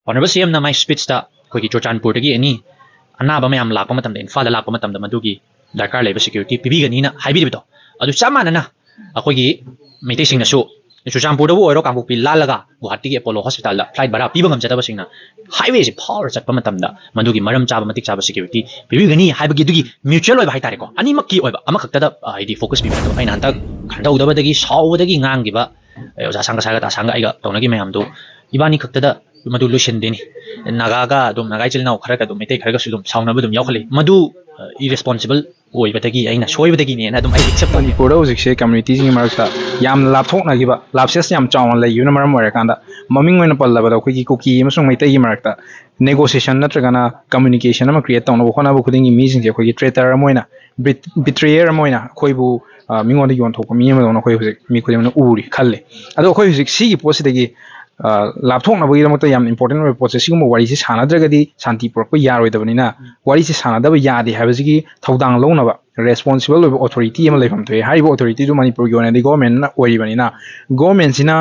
Honorable CM na my speech ta khoi ki Churchandpur dagi ani anaba mayam lakpa matam da Imphal da lakpa matam da madugi darkar leba security pibi gani na haibi bito adu chama na akhoi gi meite sing na su Churchandpur da wo ro Kangpokpi lalaga Guwahati gi Apollo hospital da flight bara piba ngam jataba sing na highway se power chatpa matam da madugi maram chaba matik chaba security pibi gani haibi gi dugi mutual oiba haitare ko ani makki oiba ama khakta da ID focus pibi to aina hantak khanda udaba dagi saw dagi ngang gi ba oja sanga saga ta sanga aiga tonagi mayam do ibani khakta da madu lution deni naga dum nagai chilna khara ka dum mete khara ga sudum sauna budum yakhali madu irresponsible oi batagi aina soi batagi ne na dum ai accept pani pura ujik se community jing marakta yam lapthok na giba lapses yam chawn lai yuna maram wara kanda maming oina palla bada khoi ki koki amasung mai tai marakta negotiation natragana communication ama create tawna bo khona bo khuding mi jing je khoi ki traitor amoina betrayer amoina khoi bu mingon yon thok mi ma dona khoi hujik mi khuding na uri khalle ado khoi hujik si gi post dagi lapthok na bagi ramata yam important we process sigum wari se sana dragadi shanti porko yaroi dabani na wari se sana daba yadi habasigi thodang lona ba responsible authority ama leifam thoi haibo authority du manipur gi ona di government na ori bani na government sina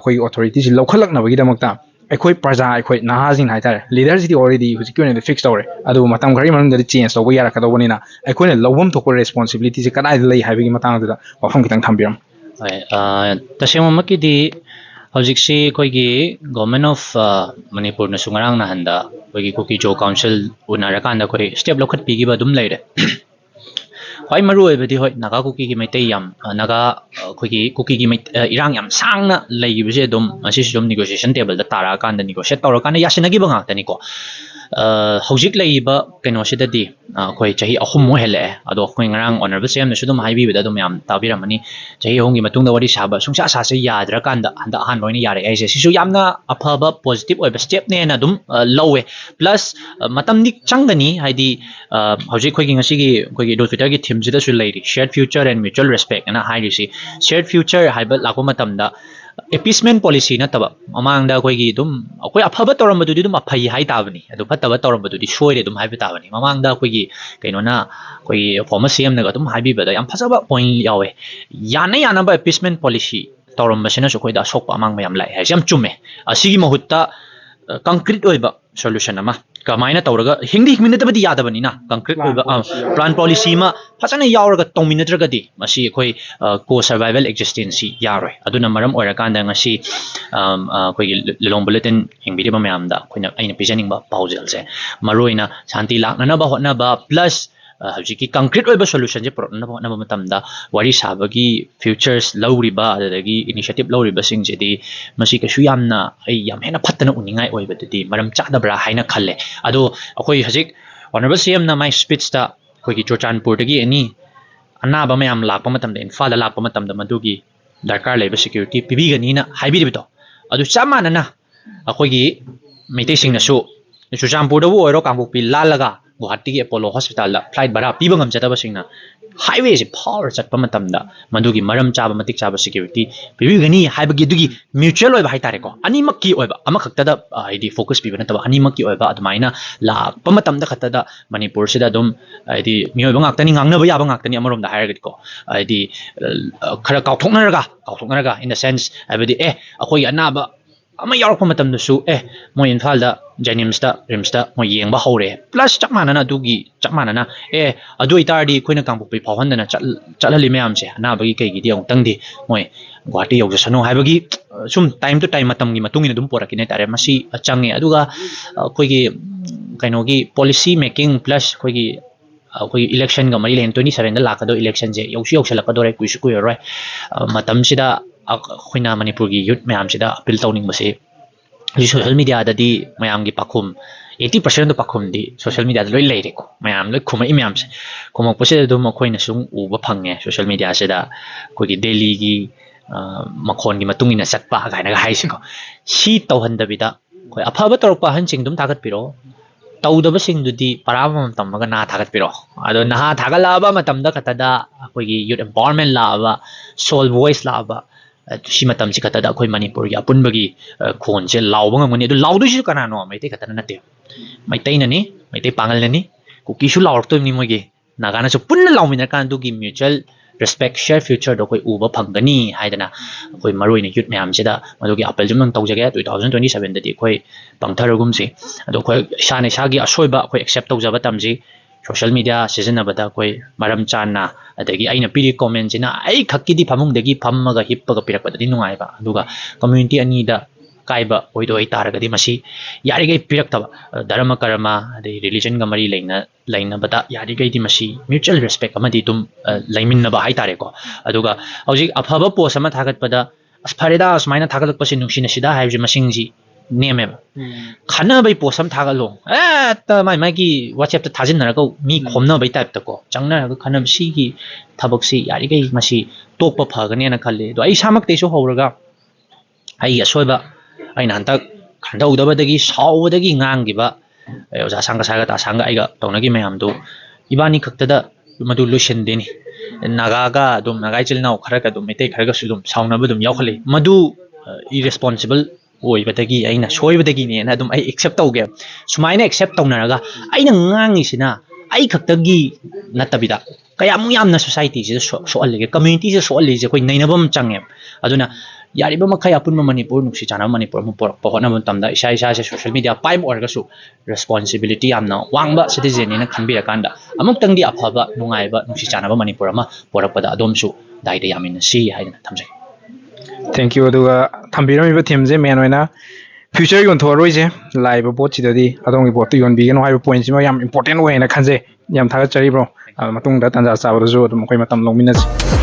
khoi authority si lokhalak na bagi damakta akhoi praja akhoi nahajin haitare leaders di already hujiki ona fix tawre adu matam gari manum da change tawba yara ka dawani na akhoi na lawam thoko responsibility se kadai lei haibigi matang da wafam kitang thambiram tasema makidi hojiksi koi gi government of Manipur na sungarang na handa koi gi Kuki Jo Council unarakanda koi step lokhat pigi ba dum leire khoi maru oibadi hoi naga Kuki gi maitai yam naga koi gi Kuki gi irang yam sangna leibise dum asi dum negotiation table da tara kanda negotiate tawra kana yasinagi ba ngak tani ko hojik leiba keno sidadi khoi chahi ahum mo hele ado khoi ngarang honorable CM na sudum haibi bida dum yam tabiramani chahi hongi matung da wari saba sungsa sa se yadra kanda handa han loina yare aise sisu yamna afaba positive oiba step ne na dum lowe plus matam nik changani haidi hojik khoi gi ngasi gi khoi gi dol fitar gi theme jida su leiri shared future and mutual respect na hairi si shared future haiba lakwa matam da appeasement policy na taba amang da koi gi dum koi afaba toram badu dum aphai hai tabani adu fataba toram badu di soire dum hai tabani mamang da koi gi kaino na koi former CM na ga dum hai bi bada yam phasaba point yawe yana ba appeasement policy toram basina so koi da sok amang mayam lai ha jam chume asigi mahutta concrete oiba solution ama kamaina tawraga hingdi hingminatabadi yadabani na concrete oiba plan policy ma phasana yauraga tongminadragadi masi khoi co survival existence yaroi aduna maram oirakanda ngasi khoi lelong bulletin hingbi ba mayamda khoina aina pijaning ba paujal se maroina shanti lakna ba hotna ba plus hawjiki concrete oiba solution je pro na matamda wari sabagi futures lawriba adagi initiative lawriba sing jedi masi kashu yamna ai yam hena phattana uningai oiba dudi maram chadabra haina khalle ado akoi hajik honorable CM na my speech ta khoi ki Churchandpur dagi ani anaba mayam lakpa matam da Imphal da lakpa matam da madugi darkar leba security pibi gani na haibi bito adu chama na akoi gi meite sing na su Churchandpur da wo ro Kangpokpi lalaga Guwahati gi Apollo hospital da flight bara piba ngam jataba singna highway se power chatpa matam da madugi maram chaba matik chaba security pibi gani haibagi dugi mutual oiba haitare ko ani makki oiba ama khakta da ID focus piba na taba ani makki oiba admaina la pamatam da khata da Manipur sida dum ID miyoiba ngaktani ngangna ba yaba ngaktani amarom da hairagadi ko ID khara kauthoknaraga in the sense abadi akoi anaba ama yarak matam da su moi Imphal da Janims da Rims da moi yengba hore plus chakmana na dugi chakmana na adu itardi khoina Kangpokpi phawhandana chalali mayam se na bagi kai gi diong tangdi moi Guwahati yojasanu haibagi sum time to time matam gi matungina dum porakine tare masi achange aduga khoi gi kaino gi policy making plus khoi gi election ga mari len 27 da lakado election je yoksalakadore kuisu kuiroi matam sida khoina Manipur gi youth mayam sida appeal tawning base social media dadi mayam gi pakhum 80% do pakhum di social media da loi leire ko mayam loi khuma mayam se khuma pose do ma khoina sung uba phange social media sida ko gi daily gi makhon gi matungina satpa gaina ga haisi ko si tawhandabida khoi afaba torpa hansing dum thagat piro tawdaba sing dudi paramam tamaga na thagat piro ado na thagalaba matamda katada ko gi youth empowerment laba soul voice laba si matam si katada khoi Manipur gi apunbagi khon je lawba ngani adu lawdu si kana no mai te katana nate mai tai nani mai te pangal nani ku kisu lawrto ni moge nagana so punna lawmina kan du gi mutual respect share future do koi uba phangani haidana koi maroi ni youth myam sida madugi apel jum nang tawjage 2027 da di koi pangtharagum si ado koi shane shagi asoiba koi accept tawjaba tamji social media season abada koi maram chana adagi aina piri comment sina ai khakki di phamung dagi phammaga hippaga pirakpada di nungai ba aduga community ani da kaiba oido ai taragadi masi yari gai pirak taba dharma karma ade religion ga mari laina bata yari gai di masi mutual respect amadi tum laimin na ba hai tare ko aduga hauji afaba post ama thagat pada asfarida asmaina thagalak pasi nungsina sida haibji masingji neme khana bai post am thagalo ta mai gi whatsapp ta thajin na ko mi khomna bai type ta ko changna ga khana si gi thabak si yari gai masi tokpa phagane na khalle do ai samak te so horaga ai asoiba aina hantak khandaudabadagi saubadagi ngangiba oja sanga saga ta sanga aiga tonagi mayam do ibani khaktada madu lution deni naga ga dum nagai chilnau khara ka dum mete khara ga sudum sauna badum yaukhale madu irresponsible oi badagi aina soi badagi ne na dum ai accept tauge sumaina accept taunaraga aina ngangi sina ai khakdagi natabida kayam yamna society je so allige community je so allige koi nainabam changem aduna yariba makai apun manipur nuksi chana manipur mu por pohona mun tamda isa isa se social media pipe orga su responsibility amna wangba citizen ina khanbira kanda amuk tangdi aphaba nungaiba nuksi chana manipur ma porapada adom su daida yamin si haina thamjai thank you aduga thambirami ba themje men oina future yon thoroi je live bot chidadi adongi bot yon bigen haiba point sima yam important way na khanje yam thaga chari bro matung da tanja sabru jo dum koi matam longminasi